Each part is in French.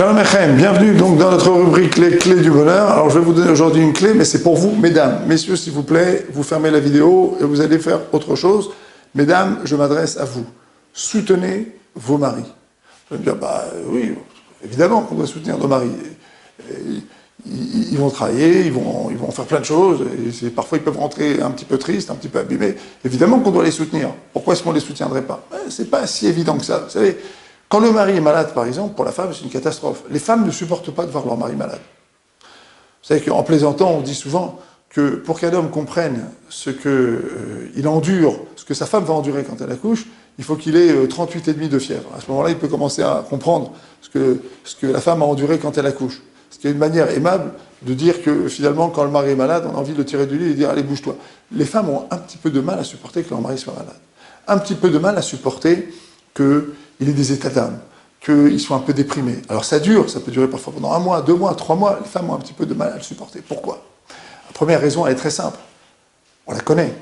Shalom Echem, bienvenue donc dans notre rubrique Les clés du bonheur. Alors je vais vous donner aujourd'hui une clé, mais c'est pour vous, mesdames. Messieurs, s'il vous plaît, vous fermez la vidéo et vous allez faire autre chose. Mesdames, je m'adresse à vous. Soutenez vos maris. Vous allez me dire, bah oui, évidemment qu'on doit soutenir nos maris. Ils vont travailler, ils vont faire plein de choses, et parfois ils peuvent rentrer un petit peu tristes, un petit peu abîmés. Évidemment qu'on doit les soutenir. Pourquoi est-ce qu'on ne les soutiendrait pas? C'est pas si évident que ça. Vous savez, quand le mari est malade, par exemple, pour la femme, c'est une catastrophe. Les femmes ne supportent pas de voir leur mari malade. Vous savez qu'en plaisantant, on dit souvent que pour qu'un homme comprenne ce qu'il endure, ce que sa femme va endurer quand elle accouche, il faut qu'il ait 38,5 de fièvre. À ce moment-là, il peut commencer à comprendre ce que la femme a enduré quand elle accouche. Ce qui est une manière aimable de dire que finalement, quand le mari est malade, on a envie de le tirer du lit et de dire « allez, bouge-toi ». Les femmes ont un petit peu de mal à supporter que leur mari soit malade. Un petit peu de mal à supporter qu'il ait des états d'âme, qu'ils soient un peu déprimés. Alors ça dure, ça peut durer parfois pendant 1 mois, 2 mois, 3 mois. Les femmes ont un petit peu de mal à le supporter. Pourquoi? La première raison, elle est très simple. On la connaît.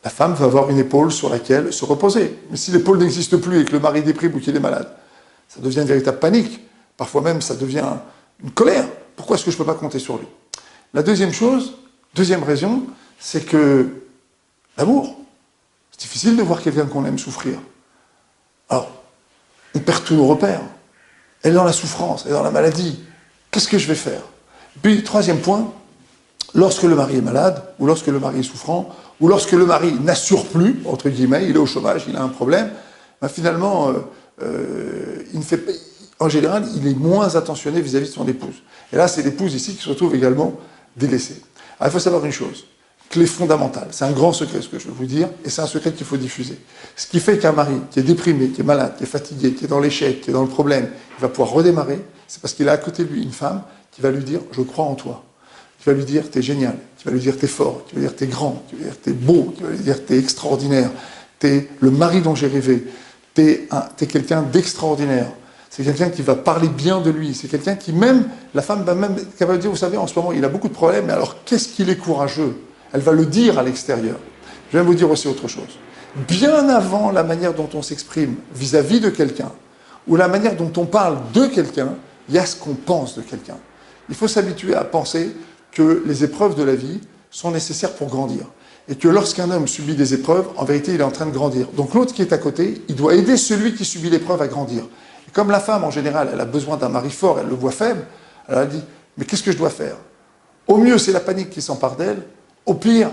La femme va avoir une épaule sur laquelle se reposer. Mais si l'épaule n'existe plus et que le mari déprime ou qu'il est malade, ça devient une véritable panique. Parfois même, ça devient une colère. Pourquoi est-ce que je ne peux pas compter sur lui? La deuxième chose, deuxième raison, c'est que l'amour. C'est difficile de voir quelqu'un qu'on aime souffrir. Alors, on perd tous nos repères. Elle est dans la souffrance, elle est dans la maladie. Qu'est-ce que je vais faire? Puis, troisième point, lorsque le mari est malade, ou lorsque le mari est souffrant, ou lorsque le mari n'assure plus, entre guillemets, il est au chômage, il a un problème, ben finalement, en général, il est moins attentionné vis-à-vis de son épouse. Et là, c'est l'épouse ici qui se retrouve également délaissée. Alors, il faut savoir une chose, clé fondamentale, c'est un grand secret ce que je veux vous dire, et c'est un secret qu'il faut diffuser. Ce qui fait qu'un mari qui est déprimé, qui est malade, qui est fatigué, qui est dans l'échec, qui est dans le problème, il va pouvoir redémarrer, c'est parce qu'il a à côté de lui une femme qui va lui dire « je crois en toi ». Qui va lui dire « t'es génial », qui va lui dire « t'es fort », qui va lui dire « t'es grand », qui va lui dire « t'es beau », qui va lui dire « t'es extraordinaire », « t'es le mari dont j'ai rêvé », « t'es quelqu'un d'extraordinaire ». C'est quelqu'un qui va parler bien de lui. C'est quelqu'un qui même, la femme va même, qui va dire, vous savez, en ce moment, il a beaucoup de problèmes, mais alors qu'est-ce qu'il est courageux? Elle va le dire à l'extérieur. Je vais vous dire aussi autre chose. Bien avant la manière dont on s'exprime vis-à-vis de quelqu'un, ou la manière dont on parle de quelqu'un, il y a ce qu'on pense de quelqu'un. Il faut s'habituer à penser que les épreuves de la vie sont nécessaires pour grandir. Et que lorsqu'un homme subit des épreuves, en vérité, il est en train de grandir. Donc l'autre qui est à côté, il doit aider celui qui subit l'épreuve à grandir. Et comme la femme, en général, elle a besoin d'un mari fort, elle le voit faible, alors elle dit, mais qu'est-ce que je dois faire? Au mieux, c'est la panique qui s'empare d'elle. Au pire,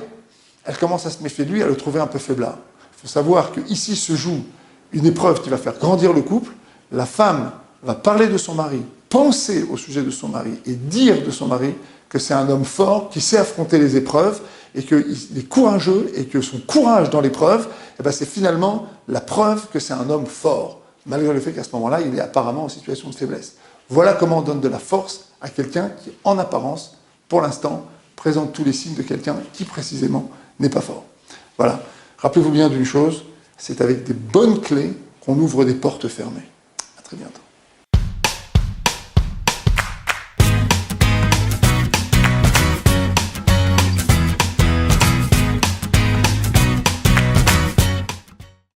elle commence à se méfier de lui, à le trouver un peu faiblard. Il faut savoir qu'ici se joue une épreuve qui va faire grandir le couple. La femme va parler de son mari, penser au sujet de son mari et dire de son mari que c'est un homme fort qui sait affronter les épreuves et qu'il est courageux et que son courage dans l'épreuve, eh ben c'est finalement la preuve que c'est un homme fort, malgré le fait qu'à ce moment-là, il est apparemment en situation de faiblesse. Voilà comment on donne de la force à quelqu'un qui, en apparence, pour l'instant, présente tous les signes de quelqu'un qui, précisément, n'est pas fort. Voilà. Rappelez-vous bien d'une chose, c'est avec des bonnes clés qu'on ouvre des portes fermées. À très bientôt.